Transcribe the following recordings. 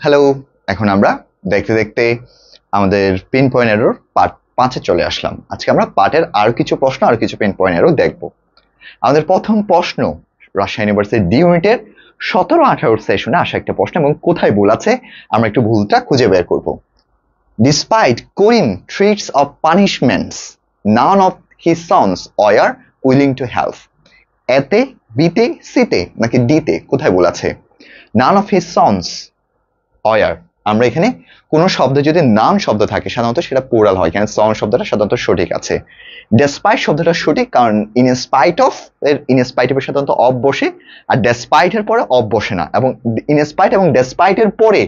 Hello. এখন আমরা দেখতে দেখতে আমাদের পিন পয়েন্ট এরর পার্ট 5-এ চলে আসলাম। আজকে আমরা পার্টের আরো কিছু প্রশ্ন আর কিছু পিন পয়েন্ট এরর দেখব। আমাদের প্রথম প্রশ্ন রাজশাহী ইউনিভার্সিটি ডি ইউনিটের 17-18 সেশনে আসা একটা প্রশ্ন, এবং কোথায় ভুল আছে আমরা একটু ভুলটা খুঁজে বের করব। Despite Corin threats of punishments, none of his sons were willing to help. এতে, বিতে, সিতে নাকি ডিতে কোথায় ভুল আছে? None of his sons were, আমরা এখানে কোন শব্দ যদি নাউন শব্দ থাকে সাধারণত সেটা প্লুরাল হয়, এখানে সন শব্দটা সাধারণত সঠিক আছে। ডেসপাইট শব্দটা সঠিক, কারণ ইন স্পাইট অফ এর সাধারণত অফ বসে, আর ডেসপাইট এর পরে অফ বসে না, এবং ইন স্পাইট এবং ডেসপাইট এর পরে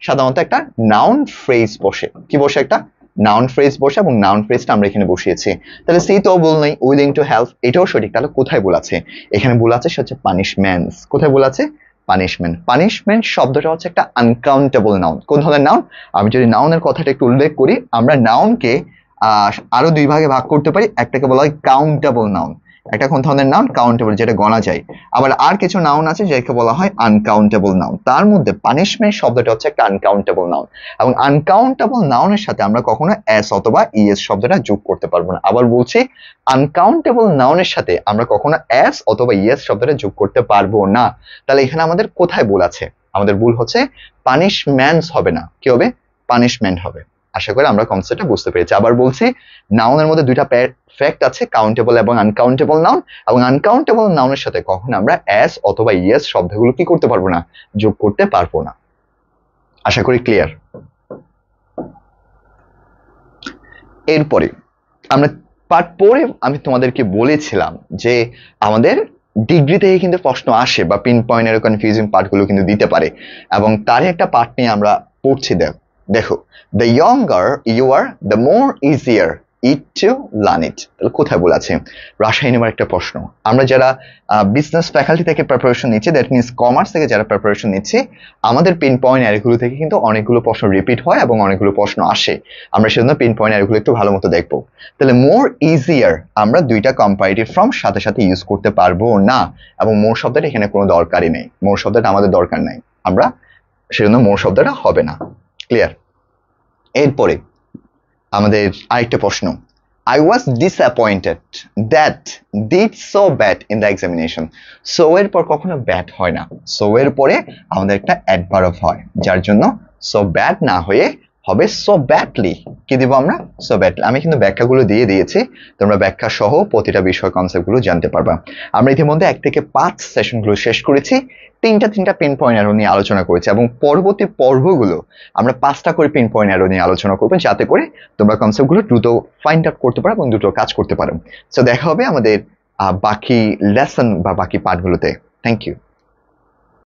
সাধারণত একটা নাউন ফ্রেজ বসে। কি বসে? একটা নাউন ফ্রেজ বসে, এবং নাউন ফ্রেজটা আমরা এখানে বসিয়েছি। তাহলে সেই তো ভুল নেই, উইলিং টু হেল্প এটাও সঠিক। তাহলে কোথায় ভুল আছে? এখানে ভুল আছে, সে হচ্ছে পানিশমেন্টস। কোথায় ভুল আছে? পানিশমেন্ট। পানিশমেন্ট শব্দটা হচ্ছে একটা আনকাউন্টেবল নাউন। কোন ধরনের নাউন? আমি যদি নাউনের কথাটা একটু উল্লেখ করি, আমরা নাউনকে আরো দুই ভাগে ভাগ করতে পারি। একটাকে বলা হয় কাউন্টেবল নাউন, একটা কোন ধরনের নাউন? কাউন্টেবল, যেটা গণা যায়। আবার আর কিছু নাউন আছে যেটাকে বলা হয় আনকাউন্টেবল নাউন। তার মধ্যে পানিশমেন্ট শব্দটা হচ্ছে একটা আনকাউন্টেবল নাউন, এবং আনকাউন্টেবল নাউনের সাথে আমরা কখনো এস অথবা ইএস শব্দটা যোগ করতে পারবো না। আবার বলছি, আনকাউন্টেবল নাউনের সাথে আমরা কখনো এস অথবা ইএস শব্দটা যোগ করতে পারবো না। তাহলে এখানে আমাদের কোথায় ভুল আছে? আমাদের ভুল হচ্ছে পানিশমেন্টস হবে না, কি হবে? পানিশমেন্ট হবে। আশা করি আমরা কনসেপ্টটা বুঝতে পেরেছি। আবার বলছি, নাউনের মধ্যে দুইটা ফ্যাক্ট আছে, কাউন্টেবল এবং আনকাউন্টেবল নাউন, এবং আনকাউন্টেবল নাউনের সাথে কখনো আমরা এস অথবা ইএস শব্দগুলো কি করতে পারবো না? যোগ করতে পারবো না। আশা করি ক্লিয়ার। এরপরে আমরা পার্ট 4-এ আমি তোমাদেরকে বলেছিলাম যে আমাদের ডিগ্রি থেকে কিন্তু প্রশ্ন আসে, বা পিন পয়েন্টের কনফিউজিং পার্টগুলো কিন্তু দিতে পারে, এবং তারই একটা পার্ট নিয়ে আমরা পড়ছি। দেখো, the younger you are the more easier it to learn it. তাহলে কোথায় ভুল আছে? রাজশাহী নেবার একটা প্রশ্ন। আমরা যারা বিজনেস ফ্যাকাল্টি থেকে প্রিপারেশন নিচ্ছি, দ্যাট মিনস কমার্স থেকে যারা প্রিপারেশন নিচ্ছি, আমাদের পিন পয়েন্ট এরগুলো থেকে কিন্তু অনেকগুলো প্রশ্ন রিপিট হয় এবং অনেকগুলো প্রশ্ন আসে। আমরা সেজন্য পিন পয়েন্ট এরগুলো একটু ভালো মতো দেখবো। তাহলে মোর ইজিয়ার আমরা দুইটা কম্পারেটিভ ফর্ম সাথে সাথে ইউজ করতে পারবো না, এবং মোর শব্দটা এখানে কোনো দরকারই নেই। মোর শব্দটা আমাদের দরকার নাই, আমরা সেজন্য মোর শব্দটা হবে না। ক্লিয়ার? এরপরে আমাদের আরেকটা প্রশ্ন, I was disappointed that did so bad in the examination. So এর পর কখনো ব্যাড হয় না, so এর পরে আমাদের একটা অ্যাডভার্ব হয়, যার জন্য so bad না হয়ে হবে so badly। কি দিব আমরা? so badly। আমি কিন্তু ব্যাখ্যাগুলো দিয়ে দিয়েছি, তোমরা ব্যাখ্যা সহ প্রতিটা বিষয় কনসেপ্টগুলো জানতে পারবা। আমরা ইতিমধ্যে 1 থেকে 5 সেশনগুলো শেষ করেছি, তিনটা পিন পয়েন্ট এরর নিয়ে আলোচনা করেছি, এবং পরবর্তী পর্বগুলো আমরা 5টা করে পিন পয়েন্ট এরর নিয়ে আলোচনা করবো, যাতে করে তোমরা কনসেপ্টগুলো দ্রুত ফাইন্ড আউট করতে পারো এবং দ্রুত কাজ করতে পারো। সো দেখা হবে আমাদের বাকি লেসন বা বাকি পার্টগুলোতে। Thank you.